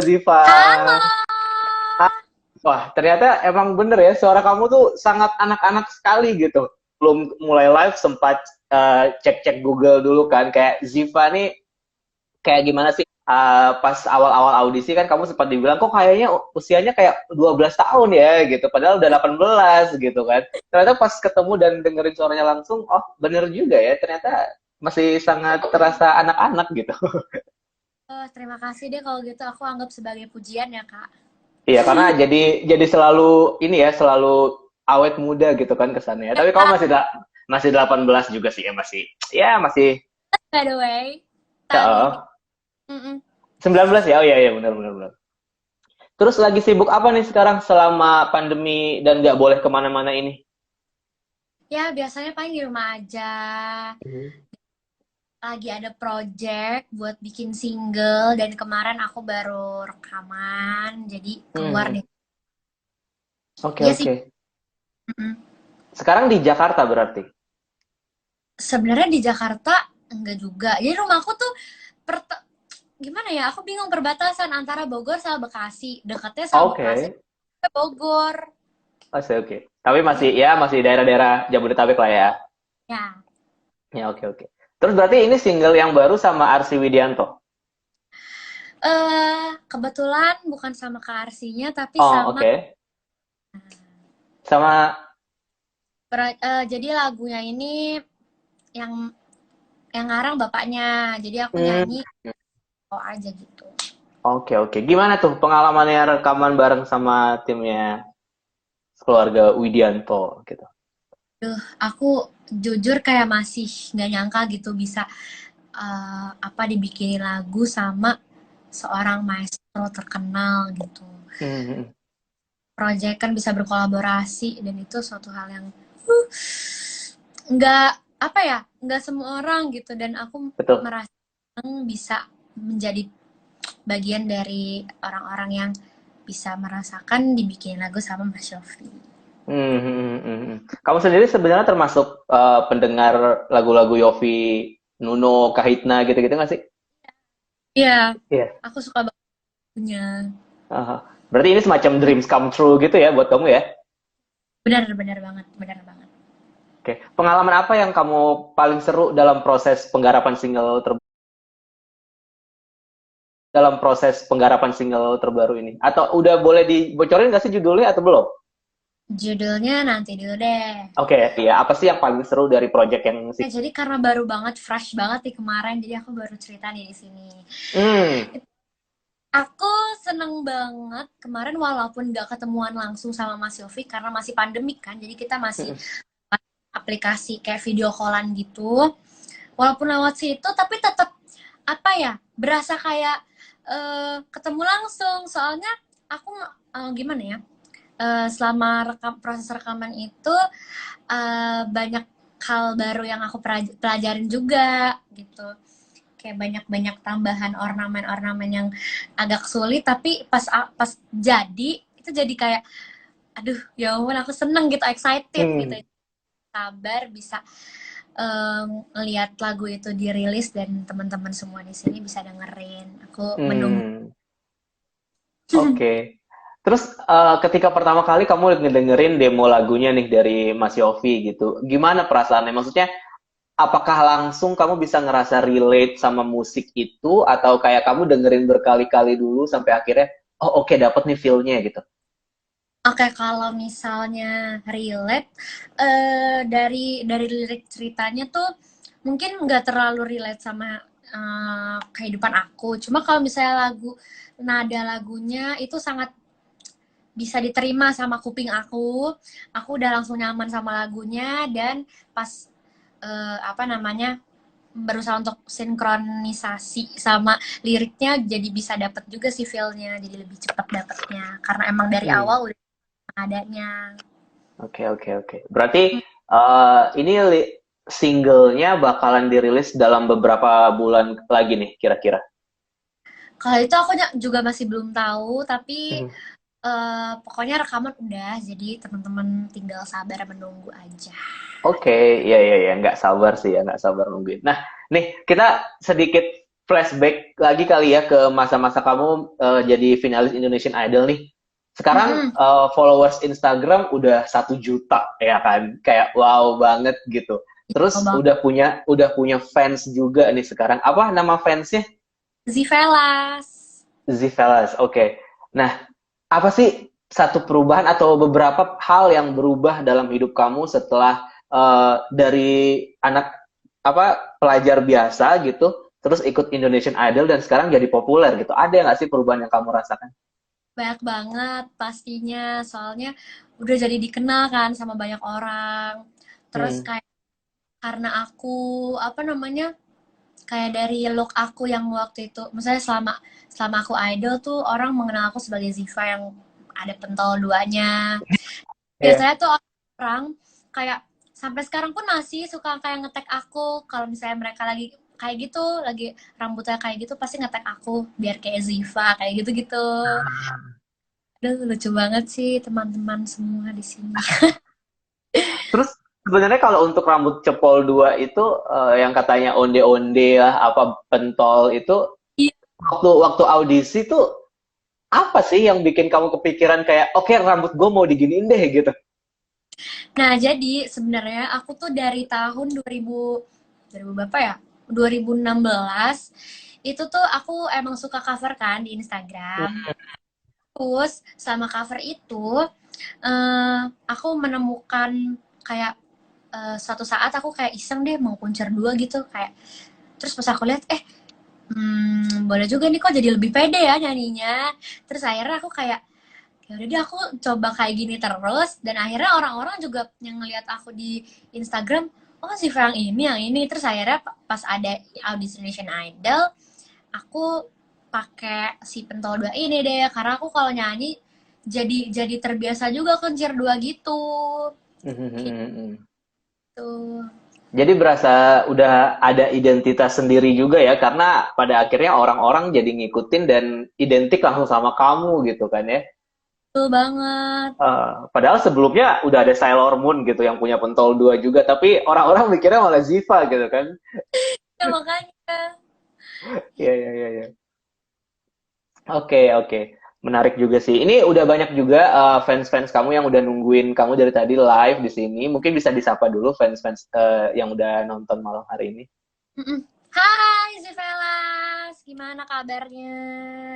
Ziva. Halo. Wah, ternyata emang bener ya, suara kamu tuh sangat anak-anak sekali gitu. Belum mulai live sempat cek-cek Google dulu kan, kayak Ziva nih kayak gimana sih? Pas awal-awal audisi kan kamu sempat dibilang kok kayaknya usianya kayak 12 tahun ya gitu, padahal udah 18 gitu kan. Ternyata pas ketemu dan dengerin suaranya langsung, oh bener juga ya, ternyata masih sangat terasa anak-anak gitu. Oh, terima kasih deh kalau gitu aku anggap sebagai pujian ya, Kak. Iya, karena jadi selalu ini ya, selalu awet muda gitu kan kesannya. Tapi kamu masih 18 juga sih ya, masih By the way, ya, tahun ini. oh, Mm-mm. 19 ya. Oh iya iya benar benar benar. Terus lagi sibuk apa nih sekarang selama pandemi dan nggak boleh kemana-mana ini? Ya, biasanya paling di rumah aja. Mhm. Lagi ada project buat bikin single dan kemarin aku baru rekaman, jadi keluar Hmm, deh. oke Iya sih. oke. Mm-mm. Sekarang di Jakarta berarti. Sebenarnya di Jakarta enggak juga. Jadi rumahku tuh gimana ya? Aku bingung perbatasan antara Bogor sama Bekasi. Dekatnya sama Bekasi, Oke, Bogor. oke oke. Tapi Jadi masih daerah-daerah Jabodetabek lah ya. ya, Ya oke oke. Terus berarti ini single yang baru sama Arsy Widianto. kebetulan bukan sama Kak Arsinya, tapi Oh sama oke. Sama jadi lagunya ini yang ngarang bapaknya. Jadi aku hmm, nyanyi kok aja gitu. oke oke. Gimana tuh pengalamannya rekaman bareng sama timnya keluarga Widianto gitu? Aku jujur kayak masih nggak nyangka gitu bisa apa dibikinin lagu sama seorang maestro terkenal gitu. Mhm, Project kan bisa berkolaborasi dan itu suatu hal yang uh, nggak apa ya, nggak semua orang gitu, dan aku betul. merasa senang bisa menjadi bagian dari orang-orang yang bisa merasakan dibikin lagu sama Mas Yofi. Mhm. Kamu sendiri sebenarnya termasuk pendengar lagu-lagu Yovie, Nuno, Kahitna gitu-gitu nggak sih? Iya, Iya. aku suka banget punya. Aha. Berarti ini semacam dreams come true gitu ya buat kamu ya? Benar, benar banget, benar banget. Oke. Pengalaman apa yang kamu paling seru dalam proses penggarapan single terbaru ini? Atau udah boleh dibocorin nggak sih judulnya atau belum? Judulnya nanti dulu deh. Oke, ya. Apa sih yang paling seru dari project yang Ya, jadi karena baru banget, fresh banget nih kemarin, jadi aku baru cerita nih di sini. Hmm. Aku seneng banget kemarin walaupun gak ketemuan langsung sama Mas Yofi karena masih pandemik kan, jadi kita masih aplikasi kayak video callan gitu. Walaupun lewat situ, tapi tetap apa ya, berasa kayak ketemu langsung. Soalnya aku gimana ya, selama proses rekaman itu banyak hal baru yang aku pelajarin juga gitu, kayak banyak-banyak tambahan ornamen-ornamen yang agak sulit, tapi pas jadi itu jadi kayak aduh ya ampun, aku seneng gitu, excited gitu, Hmm. sabar bisa ngelihat lagu itu dirilis dan teman-teman semua di sini bisa dengerin. Aku menunggu. Hmm. Oke. Terus ketika pertama kali kamu ngedengerin demo lagunya nih dari Mas Yofi gitu, gimana perasaannya? Maksudnya, apakah langsung kamu bisa ngerasa relate sama musik itu, atau kayak kamu dengerin berkali-kali dulu sampai akhirnya, oh oke dapet nih feel-nya gitu? Oke, kalau misalnya relate, dari lirik ceritanya tuh mungkin nggak terlalu relate sama kehidupan aku. Cuma kalau misalnya nada lagunya itu sangat bisa diterima sama kuping aku udah langsung nyaman sama lagunya, dan pas apa namanya, berusaha untuk sinkronisasi sama liriknya jadi bisa dapet juga sih feel-nya, jadi lebih cepat dapetnya karena emang dari Hmm. awal udah adanya. Oke oke oke. Berarti ini singlenya bakalan dirilis dalam beberapa bulan lagi nih kira-kira. Kalau itu aku juga masih belum tahu, tapi Mhm. pokoknya rekaman udah, jadi teman-teman tinggal sabar menunggu aja. Oke, iya iya iya, nggak sabar sih ya, nggak sabar nungguin. Nah, nih kita sedikit flashback lagi kali ya ke masa-masa kamu jadi finalis Indonesian Idol nih. Sekarang Mm-mm. followers Instagram udah 1 juta ya kan, kayak wow banget gitu. Oh, Terus Bang. udah punya fans juga nih sekarang. Apa nama fansnya? Zivelas. Zivelas. Oke. Nah, apa sih satu perubahan atau beberapa hal yang berubah dalam hidup kamu setelah dari anak apa pelajar biasa gitu, terus ikut Indonesian Idol dan sekarang jadi populer gitu? Ada nggak sih perubahan yang kamu rasakan? Banyak banget pastinya, soalnya udah jadi dikenal kan sama banyak orang. Terus Hmm. kayak karena aku apa namanya, kayak dari look aku yang waktu itu, misalnya selama selama aku idol tuh orang mengenal aku sebagai Ziva yang ada pentol duanya. Iya. Biasanya tuh orang kayak sampai sekarang pun masih suka kayak ngetek aku kalau misalnya mereka lagi kayak gitu, lagi rambutnya kayak gitu pasti ngetek aku biar kayak Ziva kayak gitu-gitu. Aduh, lucu banget sih teman-teman semua di sini. Terus sebenarnya kalau untuk rambut cepol dua itu yang katanya onde-onde lah, apa pentol itu Iya. waktu waktu audisi tuh apa sih yang bikin kamu kepikiran kayak oke rambut gue mau diginiin deh gitu? Nah, jadi sebenarnya aku tuh dari tahun 2000 berapa ya? 2016 itu tuh aku emang suka cover kan di Instagram. Terus sama cover itu aku menemukan kayak suatu saat aku kayak iseng deh mau kuncer dua gitu kayak, terus pas aku lihat boleh juga nih kok jadi lebih pede ya nyanyinya. Terus akhirnya aku kayak ya udah deh aku coba kayak gini terus, dan akhirnya orang-orang juga yang ngelihat aku di Instagram, oh si Frank ini yang ini. Terus akhirnya pas ada audisi Indonesian Idol aku pakai si pentol dua ini deh, karena aku kalau nyanyi jadi terbiasa juga kencir dua gitu. Gitu. Jadi berasa udah ada identitas sendiri juga ya, karena pada akhirnya orang-orang jadi ngikutin dan identik langsung sama kamu gitu kan ya. Betul banget. Padahal sebelumnya udah ada Sailor Moon gitu yang punya pentol dua juga, tapi orang-orang mikirnya malah Ziva gitu kan. Ya makanya. Iya, iya, iya, iya. Oke, oke. Menarik juga sih. Ini udah banyak juga fans-fans kamu yang udah nungguin kamu dari tadi live di sini. Mungkin bisa disapa dulu fans-fans yang udah nonton malam hari ini. Mm-mm. Hai Zivelas, gimana kabarnya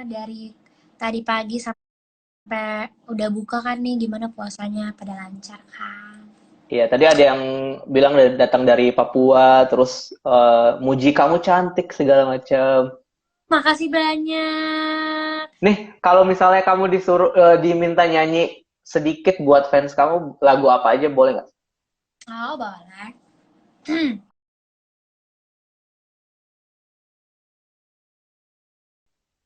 dari tadi pagi sampai udah buka kan nih, gimana puasanya, pada lancar kan? Iya, tadi ada yang bilang datang dari Papua, terus muji kamu cantik segala macam. Makasih banyak. Nih, kalau misalnya kamu disuruh diminta nyanyi sedikit buat fans kamu, lagu apa aja boleh nggak? Oh boleh.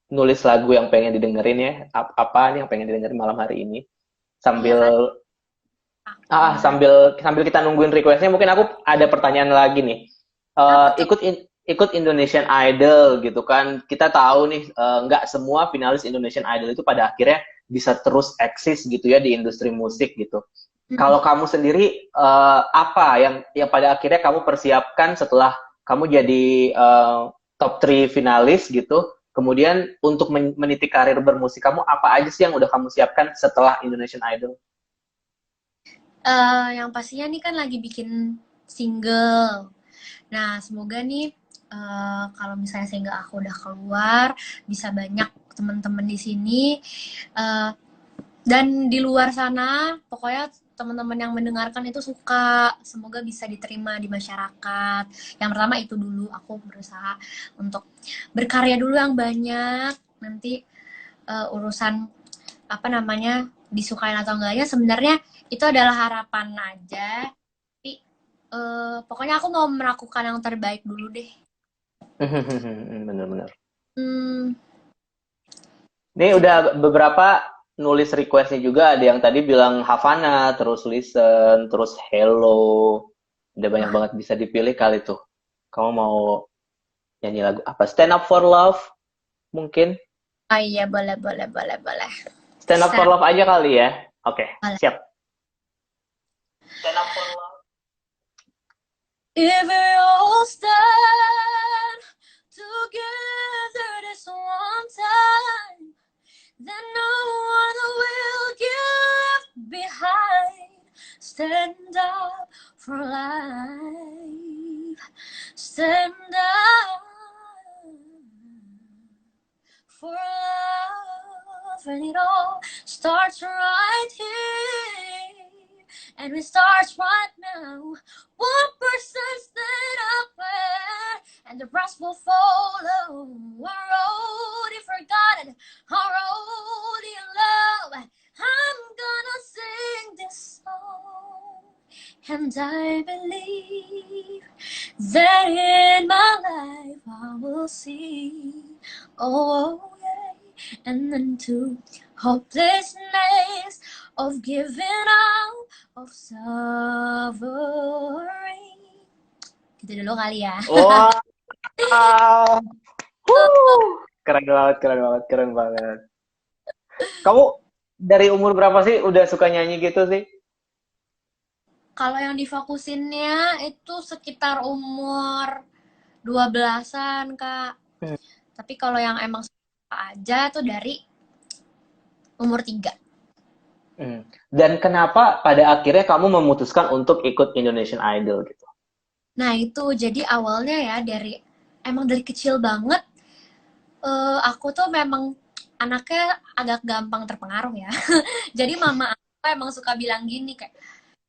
Nulis lagu yang pengen didengerin ya. Apa nih yang pengen didengerin malam hari ini? Iya Sambil kan aku. sambil sambil kita nungguin requestnya, mungkin aku ada pertanyaan lagi nih. Apa Eh, tuh? ikut Indonesian Idol gitu kan, kita tahu nih nggak semua finalis Indonesian Idol itu pada akhirnya bisa terus eksis gitu ya di industri musik gitu. Mm-mm. Kalau kamu sendiri apa yang pada akhirnya kamu persiapkan setelah kamu jadi top 3 finalis gitu? Kemudian untuk meniti karir bermusik kamu apa aja sih yang udah kamu siapkan setelah Indonesian Idol? Yang pastinya nih kan lagi bikin single. Nah, semoga nih kalau misalnya single aku udah keluar, bisa banyak teman-teman di sini eh, dan di luar sana, pokoknya teman-teman yang mendengarkan itu suka, semoga bisa diterima di masyarakat. Yang pertama itu dulu, aku berusaha untuk berkarya dulu yang banyak. Nanti urusan apa namanya disukain atau enggaknya sebenarnya itu adalah harapan aja. Tapi pokoknya aku mau melakukan yang terbaik dulu deh. Bener-bener. Hmm, Ini udah gitu. beberapa nulis requestnya juga. Ada yang tadi bilang Havana, terus Listen, terus Hello. Udah banyak Wah, banget bisa dipilih kali tuh. Kamu mau nyanyi lagu apa? Stand Up for Love mungkin? oh iya boleh boleh boleh boleh. Stand Up for Set, Love aja kali ya. Oke, boleh. siap. Stand Up for Love. If we all stand together this one time, then no one will get behind. Stand up for life. Stand up for love, and it all starts right here, and it starts right now. One person stand up there, and the rest will follow. Already forgotten, already in love. I'm gonna sing this song, and I believe that in my life I will see. Oh, yeah. And then to hopelessness of giving up, of suffering. Gitu dulu kali ya. Wah, keren banget, keren banget, keren banget. Kamu dari umur berapa sih udah suka nyanyi gitu sih? Kalau yang difokusinnya itu sekitar umur 12-an, Kak. Hmm. Tapi kalau yang emang suka aja tuh dari umur 3. Dan kenapa pada akhirnya kamu memutuskan untuk ikut Indonesian Idol gitu? Nah itu jadi awalnya ya emang dari kecil banget aku tuh memang anaknya agak gampang terpengaruh ya. Jadi mama aku emang suka bilang gini kayak,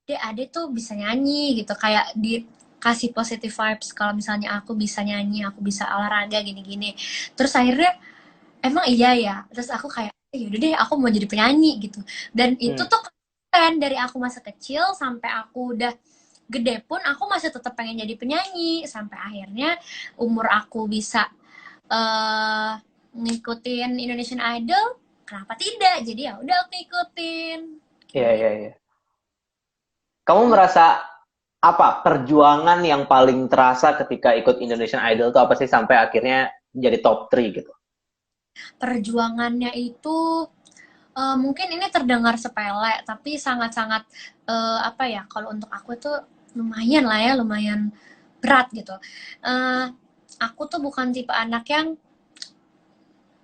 Ade tuh bisa nyanyi gitu, kayak dikasih positive vibes kalau misalnya aku bisa nyanyi, aku bisa olahraga gini-gini. Terus akhirnya emang iya ya. Terus aku kayak, yaudah deh aku mau jadi penyanyi gitu. Dan itu tuh keren dari aku masa kecil sampai aku udah gede pun aku masih tetap pengen jadi penyanyi sampai akhirnya umur aku bisa ngikutin Indonesian Idol, kenapa tidak? Jadi ya udah aku ikutin. Iya, Gitu. iya, iya. Kamu merasa apa perjuangan yang paling terasa ketika ikut Indonesian Idol itu apa sih sampai akhirnya jadi top 3 gitu? Perjuangannya itu mungkin ini terdengar sepele, tapi sangat-sangat apa ya? Kalau untuk aku itu lumayan lah ya, lumayan berat gitu. Aku tuh bukan tipe anak yang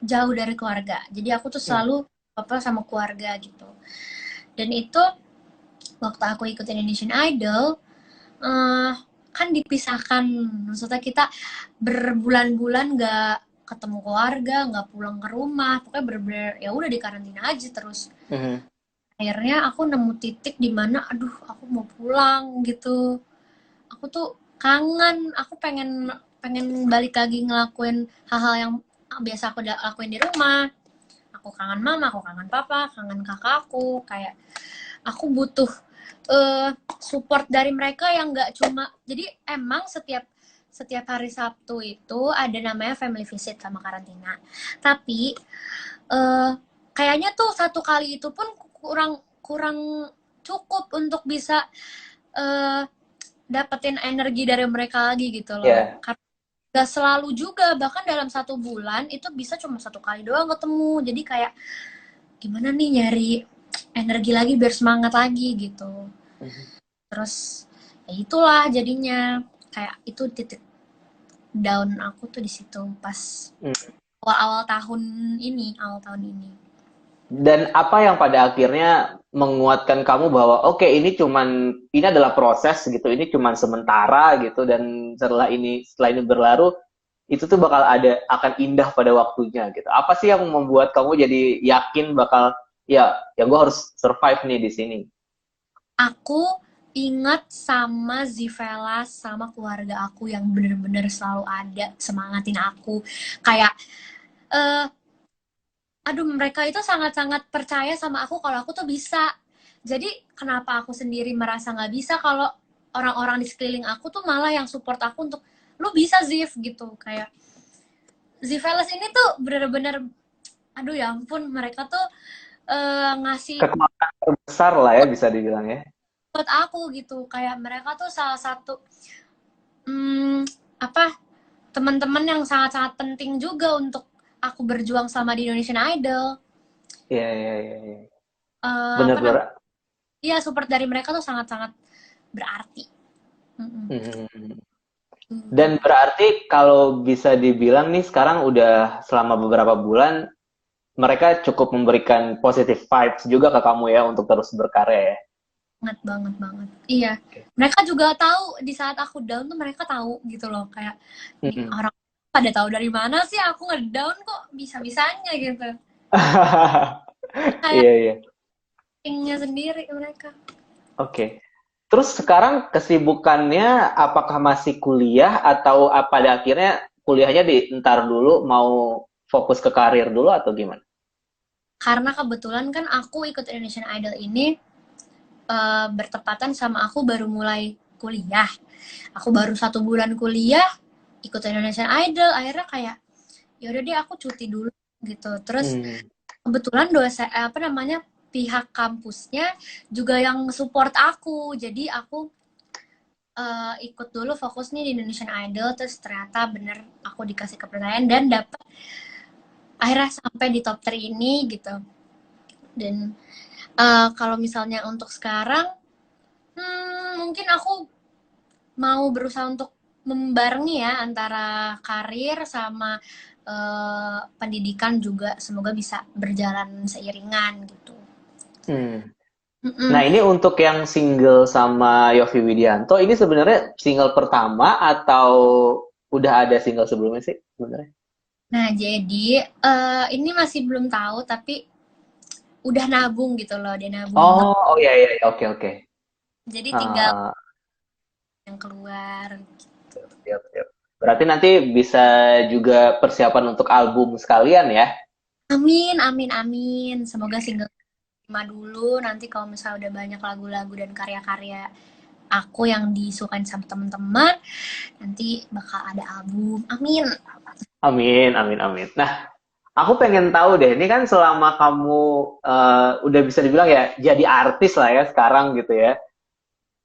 jauh dari keluarga. Jadi aku tuh selalu apa sama keluarga gitu. Dan itu waktu aku ikut Indonesian Idol, kan dipisahkan. Maksudnya kita berbulan-bulan nggak ketemu keluarga, nggak pulang ke rumah. Pokoknya bener-bener ya udah di karantina aja terus. Akhirnya aku nemu titik di mana, aduh aku mau pulang gitu. Aku tuh kangen, aku pengen pengen balik lagi ngelakuin hal-hal yang biasa aku lakuin di rumah. Aku kangen mama, aku kangen papa, kangen kakakku, kayak aku butuh support dari mereka yang nggak cuma, jadi emang setiap setiap hari Sabtu itu ada namanya family visit sama karantina, tapi kayaknya tuh satu kali itu pun kurang kurang cukup untuk bisa dapetin energi dari mereka lagi gitu loh. Yeah. Karena gak selalu juga, bahkan dalam 1 bulan itu bisa cuma 1 kali doang ketemu. Jadi kayak gimana nih nyari energi lagi biar semangat lagi gitu. Terus ya itulah jadinya kayak itu titik down aku tuh di situ pas awal tahun ini. Dan apa yang pada akhirnya menguatkan kamu bahwa oke, ini adalah proses gitu, ini cuman sementara gitu, dan setelah ini berlalu itu tuh akan indah pada waktunya gitu. Apa sih yang membuat kamu jadi yakin bakal ya gue harus survive nih di sini? Aku ingat sama Zivelas sama keluarga aku yang bener-bener selalu ada semangatin aku, kayak aduh mereka itu sangat-sangat percaya sama aku kalau aku tuh bisa. Jadi kenapa aku sendiri merasa nggak bisa kalau orang-orang di sekeliling aku tuh malah yang support aku untuk lu bisa Ziv gitu. Kayak Zivelas ini tuh bener-bener aduh ya ampun, mereka tuh ngasih Kekuatan terbesar lah ya bisa dibilang ya. buat aku gitu, kayak mereka tuh salah satu apa teman-teman yang sangat-sangat penting juga untuk aku berjuang sama di Indonesian Idol. Iya, iya, iya, iya. Apa Bener-bener. namanya? Iya, support dari mereka tuh sangat-sangat berarti. Hmm. Dan berarti kalau bisa dibilang nih sekarang udah selama beberapa bulan mereka cukup memberikan positive vibes juga ke kamu ya untuk terus berkarya ya. Banget banget banget. Iya. Mereka juga tahu di saat aku down tuh mereka tahu gitu loh kayak nih Mm-mm. orang pada tahu dari mana sih aku ngedown kok bisa-bisanya gitu. Kayak Iya, iya. tingnya sendiri mereka. Oke. Terus sekarang kesibukannya apakah masih kuliah atau pada akhirnya kuliahnya entar dulu mau fokus ke karir dulu atau gimana? Karena kebetulan kan aku ikut Indonesian Idol ini bertepatan sama aku baru mulai kuliah. Aku baru 1 bulan kuliah, ikut Indonesian Idol, akhirnya kayak ya udah deh aku cuti dulu gitu. Terus Hmm. kebetulan dosen apa namanya pihak kampusnya juga yang support aku, jadi aku ikut dulu fokus nih di Indonesian Idol, terus ternyata bener aku dikasih kepercayaan dan dapet akhirnya sampai di top 3 ini gitu. Dan kalau misalnya untuk sekarang, mungkin aku mau berusaha untuk membarengi ya antara karir sama pendidikan juga semoga bisa berjalan seiringan gitu. Hmm. Nah, Mm-mm. ini untuk yang single sama Yovie Widianto, ini sebenarnya single pertama atau udah ada single sebelumnya sih sebenarnya? Nah jadi ini masih belum tahu tapi udah nabung gitu loh, dia nabung untuk Oh, oh, iya, iya, iya. Oke, oke. jadi tinggal Ah, yang keluar. siap, siap. Berarti nanti bisa juga persiapan untuk album sekalian ya? Amin, amin, amin. Semoga single 5 dulu. Nanti kalau misalnya udah banyak lagu-lagu dan karya-karya aku yang disukain sama teman-teman, nanti bakal ada album. Amin. Amin, amin, amin. Nah, aku pengen tahu deh, ini kan selama kamu udah bisa dibilang ya jadi artis lah ya sekarang gitu ya.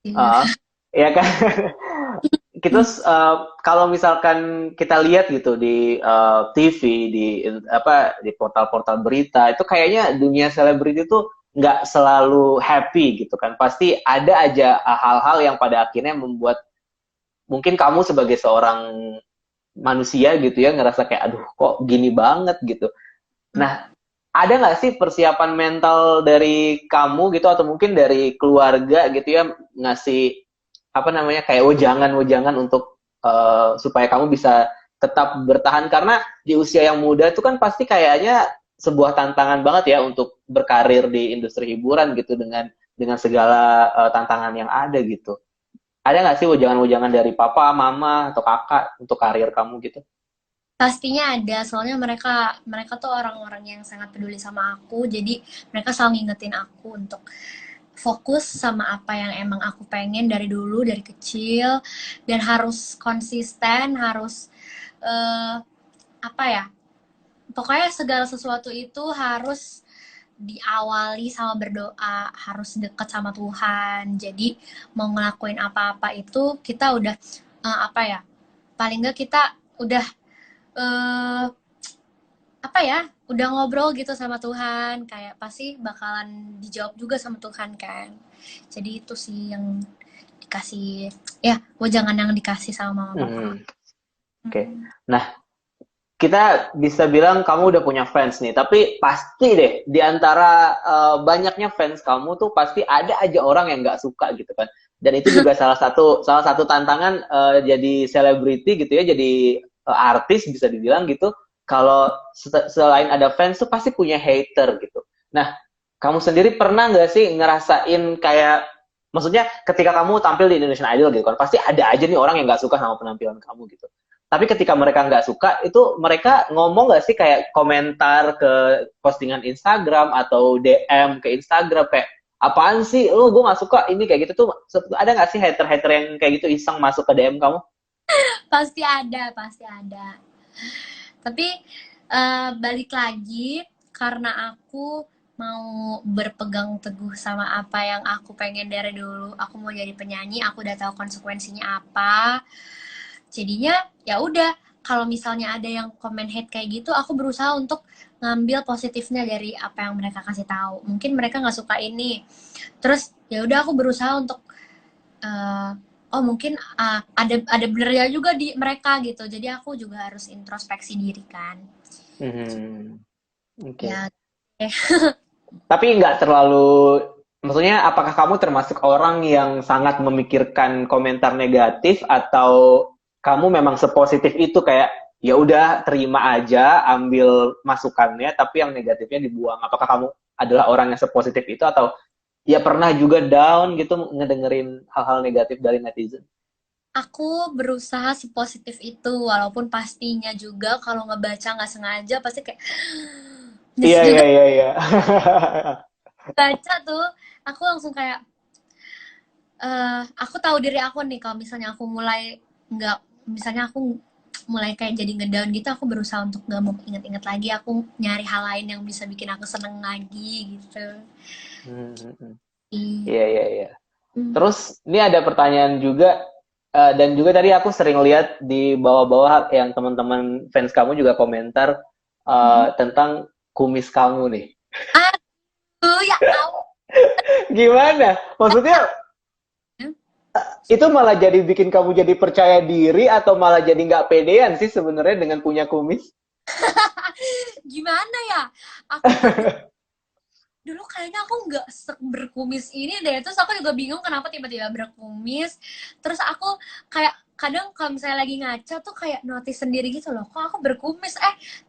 Iya. Uh, ya kan? Kita kalau misalkan kita lihat gitu di TV, di di portal-portal berita, itu kayaknya dunia selebriti itu nggak selalu happy gitu kan. Pasti ada aja hal-hal yang pada akhirnya membuat mungkin kamu sebagai seorang manusia gitu ya ngerasa kayak aduh kok gini banget gitu. Nah, ada nggak sih persiapan mental dari kamu gitu atau mungkin dari keluarga gitu ya ngasih apa namanya kayak wejangan-wejangan untuk supaya kamu bisa tetap bertahan karena di usia yang muda itu kan pasti kayaknya sebuah tantangan banget ya untuk berkarir di industri hiburan gitu dengan segala tantangan yang ada gitu. Ada nggak sih wejangan-wejangan dari papa, mama atau kakak untuk karir kamu gitu? Pastinya ada, soalnya mereka mereka tuh orang-orang yang sangat peduli sama aku, jadi mereka selalu ngingetin aku untuk fokus sama apa yang emang aku pengen dari dulu, dari kecil, dan harus konsisten, harus eh, apa ya, pokoknya segala sesuatu itu harus diawali sama berdoa, harus deket sama Tuhan. Jadi mau ngelakuin apa-apa itu kita udah apa ya? Paling nggak kita udah eh, apa ya? Udah ngobrol gitu sama Tuhan, kayak pasti bakalan dijawab juga sama Tuhan kan. Jadi itu sih yang dikasih ya, jangan yang dikasih sama mama papa. Hmm, oke. Okay. Nah, kita bisa bilang kamu udah punya fans nih, tapi pasti deh di antara banyaknya fans kamu tuh pasti ada aja orang yang nggak suka gitu kan. Dan itu juga salah satu tantangan jadi selebriti gitu ya, jadi artis bisa dibilang gitu. Kalau selain ada fans tuh pasti punya hater gitu. Nah, kamu sendiri pernah nggak sih ngerasain kayak, maksudnya ketika kamu tampil di Indonesian Idol gitu kan, pasti ada aja nih orang yang nggak suka sama penampilan kamu gitu. Tapi ketika mereka nggak suka, itu mereka ngomong nggak sih kayak komentar ke postingan Instagram atau DM ke Instagram kayak apaan sih lu gue nggak suka ini kayak gitu tuh ada nggak sih hater-hater yang kayak gitu iseng masuk ke DM kamu? Pasti ada, pasti ada. Tapi balik lagi karena aku mau berpegang teguh sama apa yang aku pengen dari dulu. Aku mau jadi penyanyi, aku udah tahu konsekuensinya apa. Jadinya ya udah, kalau misalnya ada yang komen hate kayak gitu, aku berusaha untuk ngambil positifnya dari apa yang mereka kasih tahu. Mungkin mereka nggak suka ini. Terus ya udah aku berusaha untuk eh, oh mungkin ada benernya juga di mereka gitu. Jadi aku juga harus introspeksi diri kan. Mhm. Ya, Oke. eh, Tapi nggak terlalu, maksudnya apakah kamu termasuk orang yang sangat memikirkan komentar negatif atau kamu memang sepositif itu kayak ya udah terima aja, ambil masukannya, tapi yang negatifnya dibuang. Apakah kamu adalah orang yang sepositif itu atau ya pernah juga down gitu ngedengerin hal-hal negatif dari netizen? aku berusaha sepositif itu, walaupun pastinya juga kalau ngebaca nggak sengaja pasti kayak nyes Iya, iya, juga iya, iya. baca tuh. Aku langsung kayak aku tahu diri aku nih kalau misalnya aku mulai nggak, misalnya aku mulai kayak jadi ngedown gitu, aku berusaha untuk nggak mau inget-inget lagi, aku nyari hal lain yang bisa bikin aku seneng lagi gitu. Hmm, hmm, hmm. Ih, Iya, iya, iya. hmm, Terus ini ada pertanyaan juga dan juga tadi aku sering lihat di bawah-bawah yang teman-teman fans kamu juga komentar mhm. tentang kumis kamu nih. Aduh, ya ampun. Gimana? Maksudnya itu malah jadi bikin kamu jadi percaya diri atau malah jadi nggak pedean sih sebenarnya dengan punya kumis? Gimana ya? Aku tuh dulu kayaknya aku nggak berkumis ini deh. Terus aku juga bingung kenapa tiba-tiba berkumis. Terus aku kayak kadang kalau misalnya lagi ngaca tuh kayak notice sendiri gitu loh. Kok aku berkumis?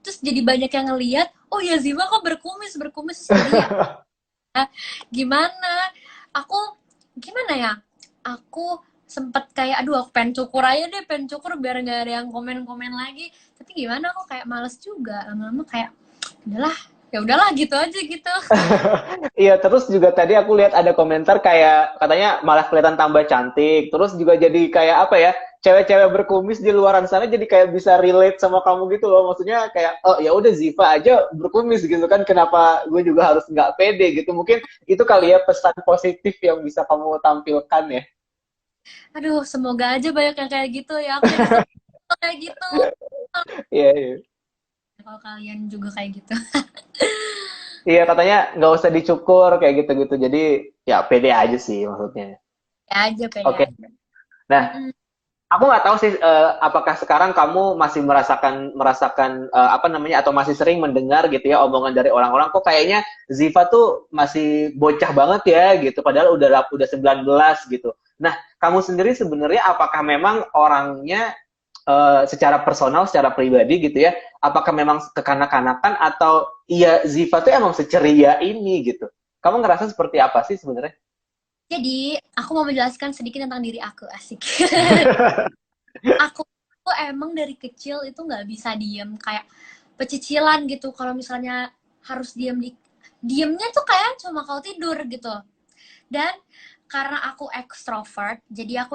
Terus jadi banyak yang ngeliat. Oh ya Ziva kok berkumis, berkumis. Terus jadi ya gimana? Aku gimana ya? Aku sempet kayak aduh aku pengen cukur aja deh, pengen cukur biar nggak ada yang komen-komen lagi. Tapi gimana aku kayak males juga. Lama-lama kayak udahlah, ya udahlah gitu aja gitu. Iya, terus juga tadi aku lihat ada komentar kayak katanya malah kelihatan tambah cantik. Terus juga jadi kayak apa ya? Cewek-cewek berkumis di luaran sana jadi kayak bisa relate sama kamu gitu loh. Maksudnya kayak oh ya udah Ziva aja berkumis gitu kan. Kenapa gue juga harus nggak pede gitu? Mungkin itu kali ya pesan positif yang bisa kamu tampilkan ya. Aduh, semoga aja banyak yang kayak gitu ya. Aku jadi seneng kayak gitu. Iya, iya. Kalau kalian juga kayak gitu. Iya katanya nggak usah dicukur kayak gitu-gitu. Jadi ya pede aja sih maksudnya. Ya aja, pede Oke. aja. Nah, Mm-mm. aku nggak tahu sih apakah sekarang kamu masih merasakan merasakan apa namanya atau masih sering mendengar gitu ya omongan dari orang-orang kok kayaknya Ziva tuh masih bocah banget ya gitu padahal udah 19 gitu. Nah, kamu sendiri sebenarnya apakah memang orangnya secara personal, secara pribadi gitu ya, apakah memang kekanak-kanakan atau iya Ziva tuh emang seceria ini gitu? Kamu ngerasa seperti apa sih sebenarnya? Jadi, aku mau menjelaskan sedikit tentang diri aku, asik. Aku tuh emang dari kecil itu nggak bisa diem, kayak pecicilan gitu. Kalau misalnya harus diemnya tuh kayak cuma kalau tidur gitu. Dan karena aku ekstrovert, jadi aku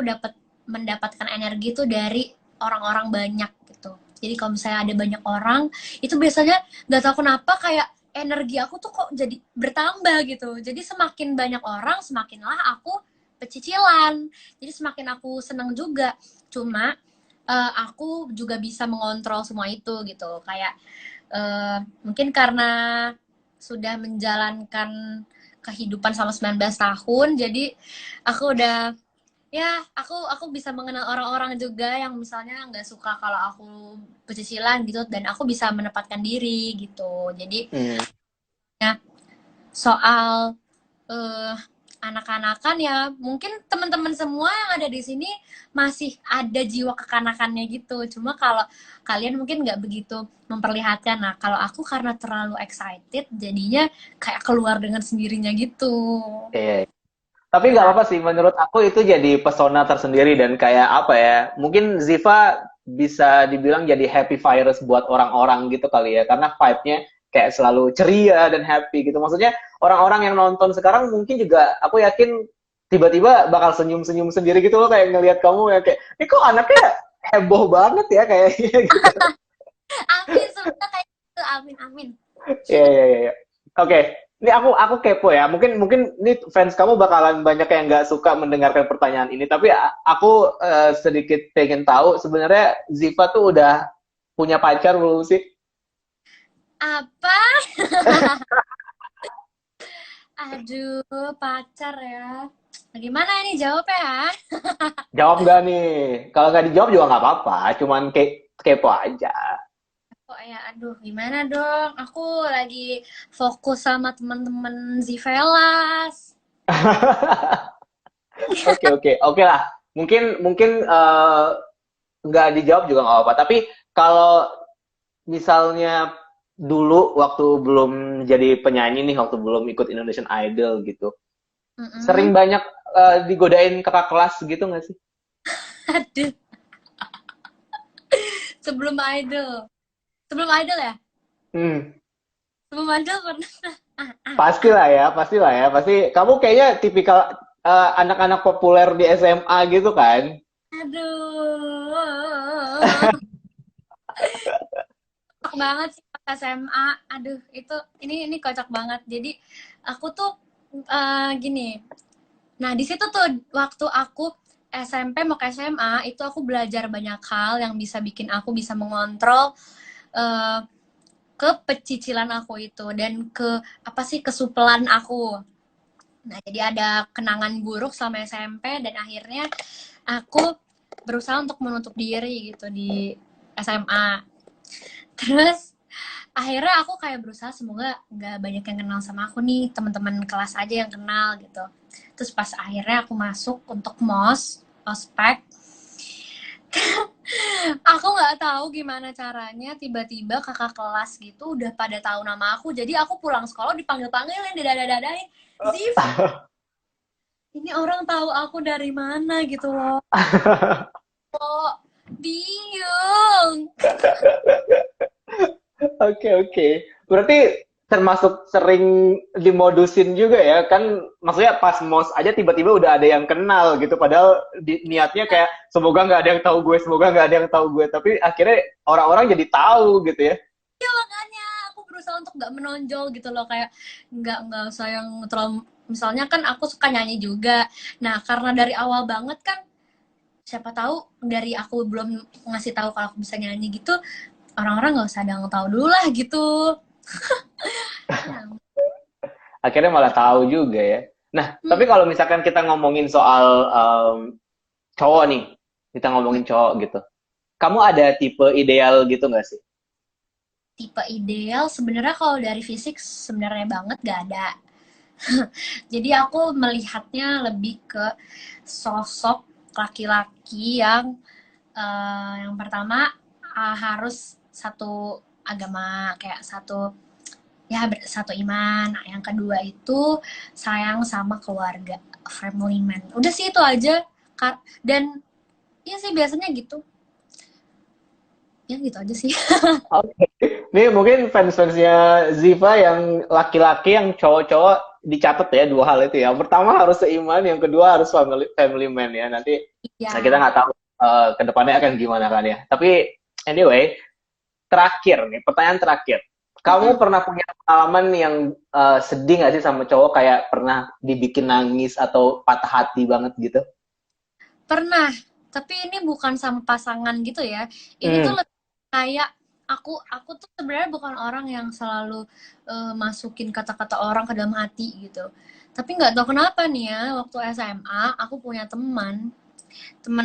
mendapatkan energi tuh dari orang-orang banyak gitu. Jadi kalau misalnya ada banyak orang, itu biasanya nggak tahu kenapa kayak energi aku tuh kok jadi bertambah gitu. Jadi semakin banyak orang, semakinlah aku pecicilan. Jadi semakin aku seneng juga. Cuma aku juga bisa mengontrol semua itu gitu. Kayak mungkin karena sudah menjalankan kehidupan selama 19 tahun, jadi aku udah ya aku bisa mengenal orang-orang juga yang misalnya nggak suka kalau aku pecicilan gitu, dan aku bisa menempatkan diri gitu. Jadi Hmm. ya soal eh anak-anakan ya mungkin teman-teman semua yang ada di sini masih ada jiwa kekanakannya gitu. Cuma kalau kalian mungkin nggak begitu memperlihatkan. Nah, kalau aku karena terlalu excited jadinya kayak keluar dengan sendirinya gitu. Iya. Tapi nggak Ya, apa-apa sih, menurut aku itu jadi pesona tersendiri dan kayak apa ya, mungkin Ziva bisa dibilang jadi happy virus buat orang-orang gitu kali ya, karena vibe-nya kayak selalu ceria dan happy gitu. Maksudnya orang-orang yang nonton sekarang mungkin juga, aku yakin tiba-tiba bakal senyum-senyum sendiri gitu loh, kayak ngelihat kamu ya kayak, ini kok anaknya heboh banget ya kayaknya gitu. amin semoga kayak gitu, amin amin. Iya, iya, iya. Iya. Oke, ini aku kepo ya. Mungkin mungkin ini fans kamu bakalan banyak yang nggak suka mendengarkan pertanyaan ini. Tapi aku sedikit pengen tahu sebenarnya Ziva tuh udah punya pacar belum sih? Apa? Aduh, pacar ya. Gimana ini jawabnya? Jawab nggak nih? Kalau nggak dijawab juga nggak apa-apa, cuman kepo aja. Kok ya, aduh gimana dong? Aku lagi fokus sama teman-teman Zivelas. Oke oke oke lah. Mungkin mungkin nggak dijawab juga nggak apa-apa. Tapi kalau misalnya dulu waktu belum jadi penyanyi nih, waktu belum ikut Indonesian Idol gitu, Mm-mm. sering banyak digodain kakak kelas gitu nggak sih? Aduh, sebelum idol. Sebelum idol ya? Hmm, Sebelum idol pernah. pastilah ya, pastilah ya. Pasti kamu kayaknya tipikal anak-anak populer di SMA gitu kan? Aduh. Kocak banget sih pas SMA. Aduh, ini kocak banget. Jadi aku tuh gini. Nah, di situ tuh waktu aku SMP mau ke SMA, itu aku belajar banyak hal yang bisa bikin aku bisa mengontrol eh, kepecicilan aku itu dan ke apa sih kesupelan aku. Nah, jadi ada kenangan buruk sama SMP dan akhirnya aku berusaha untuk menutup diri gitu di SMA. Terus akhirnya aku kayak berusaha semoga nggak banyak yang kenal sama aku nih, teman-teman kelas aja yang kenal gitu. Terus pas akhirnya aku masuk untuk ospek, aku nggak tahu gimana caranya tiba-tiba kakak kelas gitu udah pada tahu nama aku, jadi aku pulang sekolah dipanggil-panggilin, didada-dadain, Zif, ini orang tahu aku dari mana gitu loh. Kok bingung. Oke oke. Berarti termasuk sering dimodusin juga ya kan? Maksudnya pas mos aja tiba-tiba udah ada yang kenal gitu. Padahal niatnya kayak semoga nggak ada yang tahu gue, semoga nggak ada yang tahu gue. Tapi akhirnya orang-orang jadi tahu gitu ya. Ya makanya aku berusaha untuk nggak menonjol gitu loh, kayak nggak usah yang terlalu, misalnya kan aku suka nyanyi juga. Nah, karena dari awal banget kan siapa tahu dari aku belum ngasih tahu kalau aku bisa nyanyi gitu, orang-orang nggak usah ada yang tahu dulu lah gitu. Ya. Akhirnya malah tahu juga ya. Nah, tapi Hmm, kalau misalkan kita ngomongin soal cowok nih, kita hmm. ngomongin cowok gitu. Kamu ada tipe ideal gitu nggak sih? Tipe ideal sebenarnya kalau dari fisik sebenarnya banget gak ada. Jadi aku melihatnya lebih ke sosok laki-laki yang pertama harus satu agama, kayak satu iman. Nah, yang kedua itu sayang sama keluarga, family man. Udah sih itu aja. Dan ya sih biasanya gitu. Ya gitu aja sih. Oke. Nih mungkin fans-fansnya Ziva yang laki-laki yang cowok-cowok dicatat ya dua hal itu ya. Yang pertama harus seiman, yang kedua harus family man ya. Nanti nah kita Ya. nggak tahu ke depannya akan gimana kan ya. Tapi anyway, terakhir nih, pertanyaan terakhir. Kamu Mm-mm. pernah punya pengalaman yang sedih nggak sih sama cowok kayak pernah dibikin nangis atau patah hati banget gitu? Pernah, tapi ini bukan sama pasangan gitu ya. Ini tuh Hmm. lebih kayak aku tuh sebenarnya bukan orang yang selalu masukin kata-kata orang ke dalam hati gitu. Tapi nggak tahu kenapa nih ya, waktu SMA aku punya teman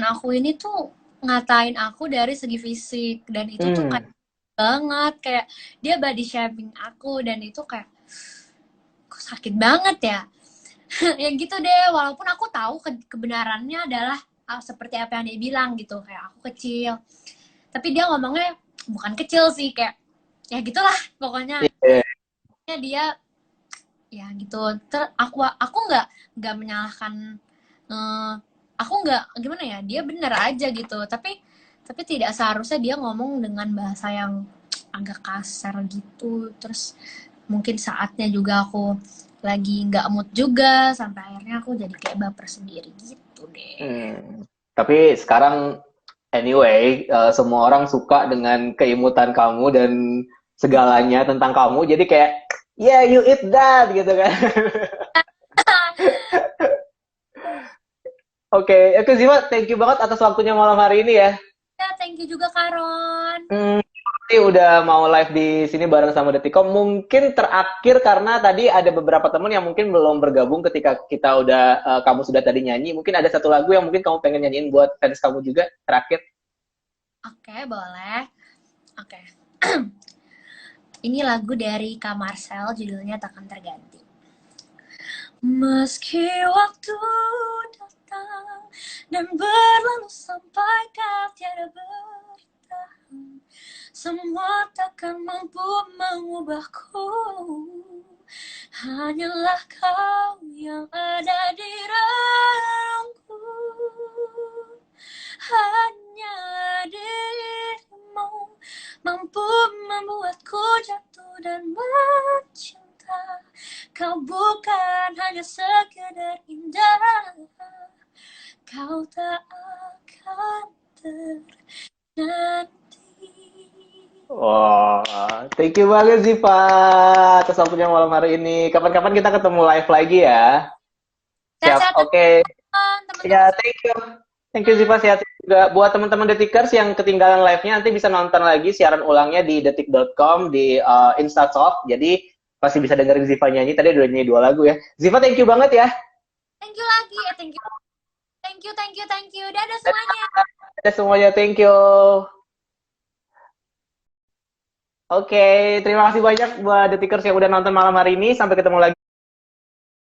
aku ini tuh ngatain aku dari segi fisik, dan itu tuh kayak Hmm. banget, kayak dia body shaming aku, dan itu kayak kok sakit banget ya. Ya gitu deh, walaupun aku tahu kebenarannya adalah seperti apa yang dia bilang gitu, kayak aku kecil, tapi dia ngomongnya bukan kecil sih, kayak ya gitulah pokoknya. Iya. Dia ya gitu. Aku nggak menyalahkan, eh, aku nggak gimana ya, dia bener aja gitu, tapi tidak seharusnya dia ngomong dengan bahasa yang agak kasar gitu. Terus mungkin saatnya juga aku lagi nggak mood juga, sampai akhirnya aku jadi kayak baper sendiri gitu deh. Hmm. Tapi sekarang anyway, semua orang suka dengan keimutan kamu dan segalanya tentang kamu. Jadi kayak, yeah, you eat that gitu kan. Oke, Ziva, thank you banget atas waktunya malam hari ini ya. Ya, thank you juga Karon. Hmm, udah mau live di sini bareng sama Detikom. Mungkin terakhir karena tadi ada beberapa teman yang mungkin belum bergabung ketika kita udah kamu sudah tadi nyanyi. Mungkin ada satu lagu yang mungkin kamu pengen nyanyiin buat fans kamu juga terakhir. Oke, boleh. Oke. Ini lagu dari Kak Marcel, judulnya Takkan Terganti. Meski waktu datang dan berlalu sampai kau tiada bertahan, semua takkan mampu mengubahku. Hanyalah kau yang ada di relangku. Hanya dirimu mampu membuatku jatuh dan mencinta. Kau bukan hanya sekedar indah, kau tak akan terganti. Wah, thank you banget Ziva atas waktunya malam hari ini. Kapan-kapan kita ketemu live lagi ya. Siap, oke. Ya, thank you. Thank you Ziva, sehat juga. Buat teman-teman Detikers yang ketinggalan live-nya, nanti bisa nonton lagi siaran ulangnya di detik.com, di Instatalk. Jadi, pasti bisa dengerin Ziva nyanyi. Tadi udah nyanyi 2 lagu ya. Ziva, thank you banget ya. Thank you lagi, thank you. Thank you. Dadah semuanya. Dadah semuanya, thank you. Oke, terima kasih banyak buat Detikers yang udah nonton malam hari ini. Sampai ketemu lagi.